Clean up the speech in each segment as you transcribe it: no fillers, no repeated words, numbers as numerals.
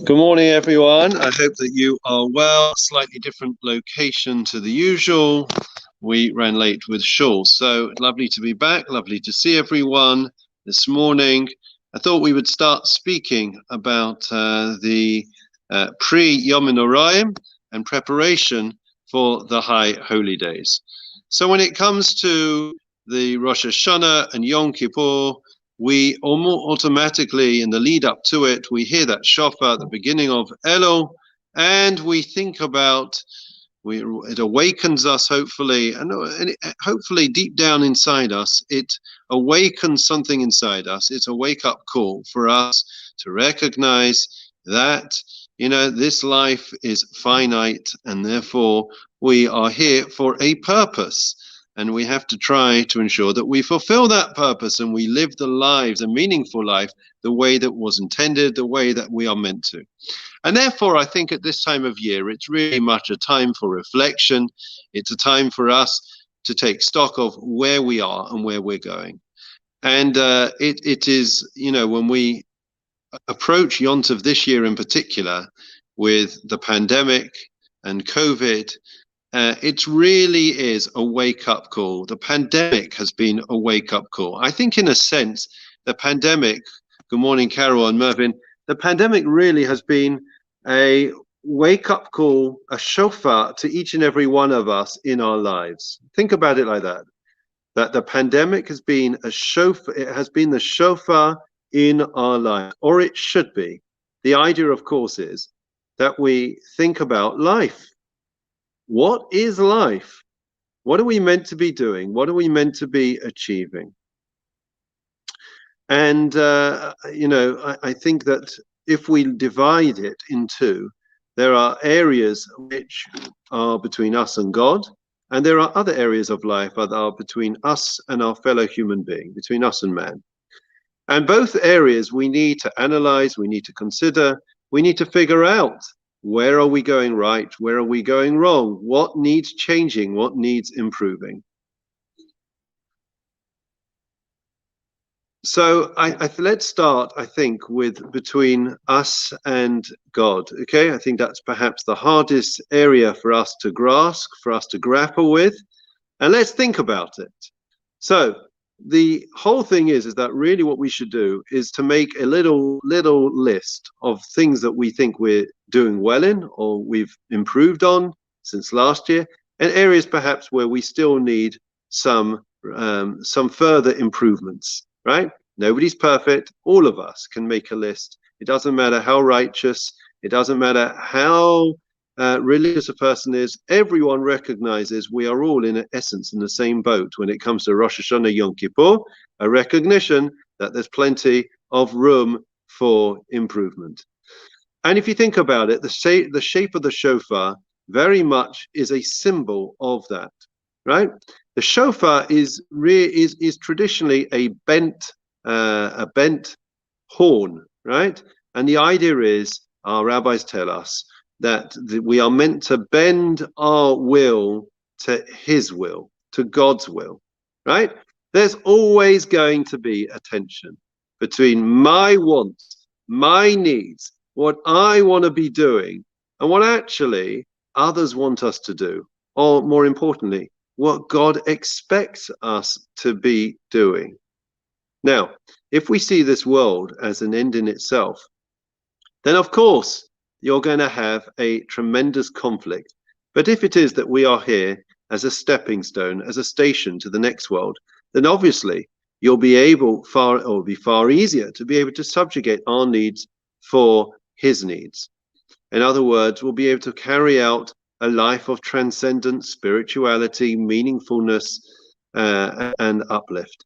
Good morning, everyone. I hope that you are well. Slightly different location to the usual. We ran late with Shul. So lovely to be back. Lovely to see everyone this morning. I thought we would start speaking about the pre-Yom Noraim and preparation for the High Holy Days. So when it comes to the Rosh Hashanah and Yom Kippur, we automatically, in the lead up to it, we hear that shofar at the beginning of Elul, and we think about, it awakens us hopefully, and hopefully deep down inside us, it awakens something inside us. It's a wake-up call for us to recognize that, this life is finite, and therefore we are here for a purpose. And we have to try to ensure that we fulfill that purpose and we live the lives, a meaningful life, the way that was intended, the way that we are meant to. And therefore, I think at this time of year, it's really much a time for reflection. It's a time for us to take stock of where we are and where we're going. And it is, when we approach Yom Tov this year in particular, with the pandemic and COVID, it really is a wake-up call. The pandemic has been a wake-up call. I think in a sense, the pandemic, good morning, Carol and Mervyn, the pandemic really has been a wake-up call, a shofar to each and every one of us in our lives. Think about it like that the pandemic has been a shofar, it has been the shofar in our life, or it should be. The idea, of course, is that we think about life. What is life? What are we meant to be doing? What are we meant to be achieving? And, I think that if we divide it in two, there are areas which are between us and God, and there are other areas of life that are between us and our fellow human being, between us and man. And both areas we need to analyze, we need to consider, we need to figure out. Where are we going right? Where are we going wrong? What needs changing? What needs improving? So let's start, I think, with between us and God. Okay, I think that's perhaps the hardest area for us to grasp, for us to grapple with. And let's think about it. So the whole thing is that really what we should do is to make a little list of things that we think we're doing well in or we've improved on since last year, and areas perhaps where we still need some further improvements, right? Nobody's perfect. All of us can make a list. It doesn't matter how righteous, it doesn't matter how religious a person is. Everyone recognizes we are all in essence in the same boat when it comes to Rosh Hashanah Yom Kippur, a recognition that there's plenty of room for improvement. And if you think about it, the shape of the shofar very much is a symbol of that, right? The shofar is traditionally a bent horn, right? And the idea is, our rabbis tell us, that we are meant to bend our will to his will, to God's will, right? There's always going to be a tension between my wants, my needs, what I want to be doing, and what actually others want us to do, or more importantly, what God expects us to be doing. Now, if we see this world as an end in itself, then of course, you're going to have a tremendous conflict. But if it is that we are here as a stepping stone, as a station to the next world, then obviously you'll be far easier to be able to subjugate our needs for his needs. In other words, we'll be able to carry out a life of transcendent spirituality, meaningfulness, and uplift.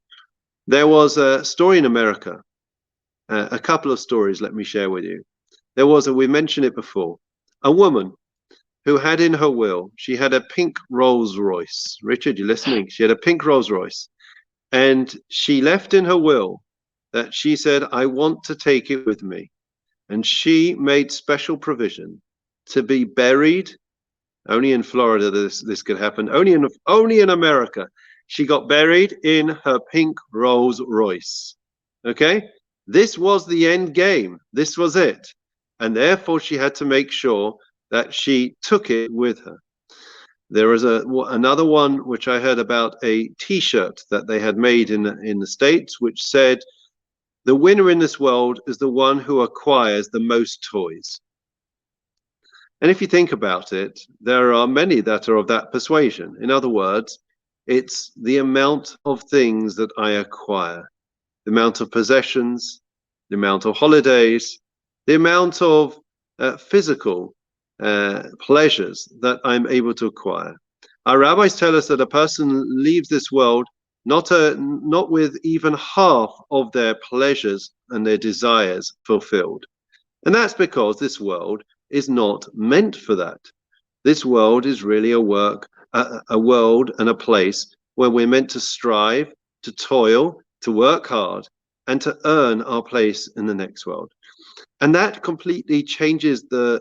There was a story in America, a couple of stories, let me share with you. There was, we mentioned it before, a woman who had in her will, she had a pink Rolls Royce. Richard, you listening? She had a pink Rolls Royce. And she left in her will that she said, I want to take it with me. And she made special provision to be buried. Only in Florida this could happen. Only in America. She got buried in her pink Rolls Royce. Okay? This was the end game. This was it. And therefore, she had to make sure that she took it with her. There is another one which I heard about, a T-shirt that they had made in the States, which said, "The winner in this world is the one who acquires the most toys." And if you think about it, there are many that are of that persuasion. In other words, it's the amount of things that I acquire, the amount of possessions, the amount of holidays, the amount of physical pleasures that I'm able to acquire. Our rabbis tell us that a person leaves this world not with even half of their pleasures and their desires fulfilled. And that's because this world is not meant for that. This world is really a world and a place where we're meant to strive, to toil, to work hard, and to earn our place in the next world. And that completely changes the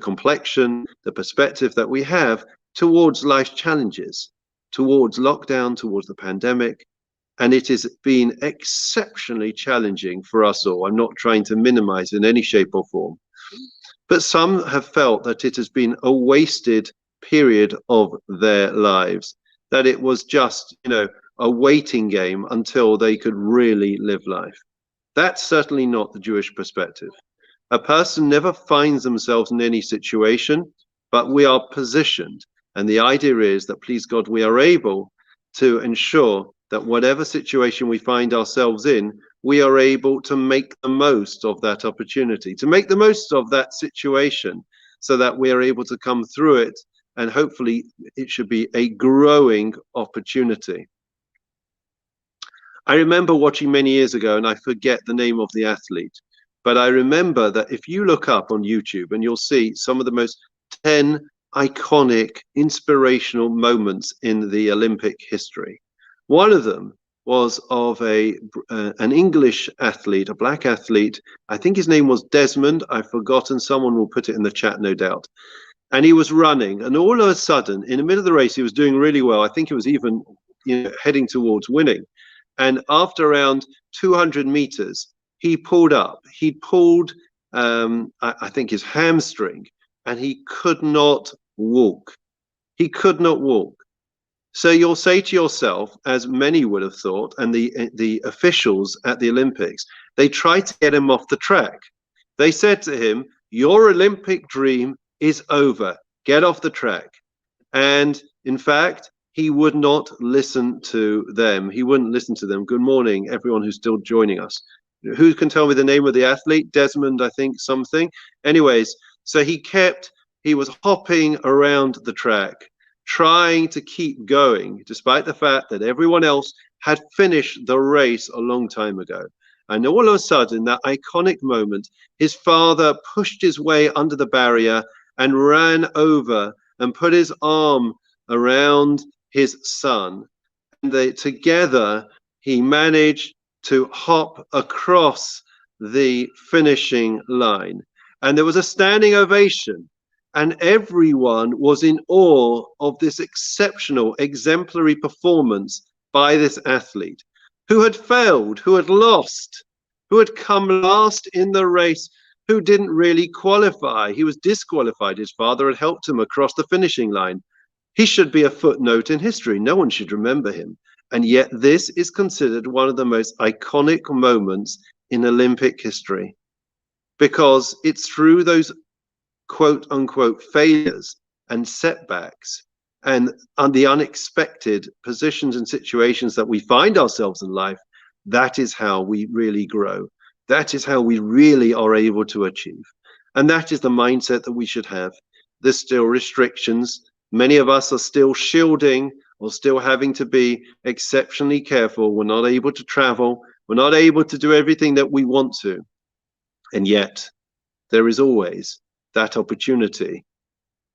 complexion, the perspective that we have towards life's challenges, towards lockdown, towards the pandemic. And it has been exceptionally challenging for us all. I'm not trying to minimize in any shape or form. But some have felt that it has been a wasted period of their lives, that it was just, a waiting game until they could really live life. That's certainly not the Jewish perspective. A person never finds themselves in any situation, but we are positioned. And the idea is that, please God, we are able to ensure that whatever situation we find ourselves in, we are able to make the most of that opportunity, to make the most of that situation, so that we are able to come through it, and hopefully it should be a growing opportunity. I remember watching many years ago, and I forget the name of the athlete, but I remember that if you look up on YouTube, and you'll see some of the most 10 iconic, inspirational moments in the Olympic history. One of them was of an English athlete, a black athlete. I think his name was Desmond. I've forgotten. Someone will put it in the chat, no doubt. And he was running, and all of a sudden, in the middle of the race, he was doing really well. I think he was even heading towards winning. And after around 200 meters, he pulled up. He pulled, I think, his hamstring, and he could not walk. He could not walk. So you'll say to yourself, as many would have thought, and the officials at the Olympics, they tried to get him off the track. They said to him, "Your Olympic dream is over. Get off the track." And in fact, he would not listen to them. He wouldn't listen to them. Good morning, everyone who's still joining us. Who can tell me the name of the athlete? Desmond, I think, something. Anyways, so he was hopping around the track, trying to keep going, despite the fact that everyone else had finished the race a long time ago. And all of a sudden, that iconic moment, his father pushed his way under the barrier and ran over and put his arm around his son. And together, he managed to hop across the finishing line. And there was a standing ovation. And everyone was in awe of this exceptional, exemplary performance by this athlete who had failed, who had lost, who had come last in the race, who didn't really qualify. He was disqualified. His father had helped him across the finishing line. He should be a footnote in history. No one should remember him. And yet this is considered one of the most iconic moments in Olympic history, because it's through those quote unquote failures and setbacks and the unexpected positions and situations that we find ourselves in life, that is how we really grow. That is how we really are able to achieve. And that is the mindset that we should have. There's still restrictions. Many of us are still shielding or still having to be exceptionally careful. We're not able to travel. We're not able to do everything that we want to. And yet there is always that opportunity,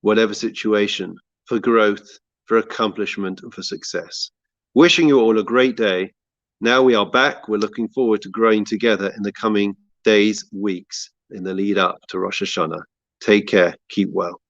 whatever situation, for growth, for accomplishment, and for success. Wishing you all a great day. Now we are back. We're looking forward to growing together in the coming days, weeks, in the lead up to Rosh Hashanah. Take care. Keep well.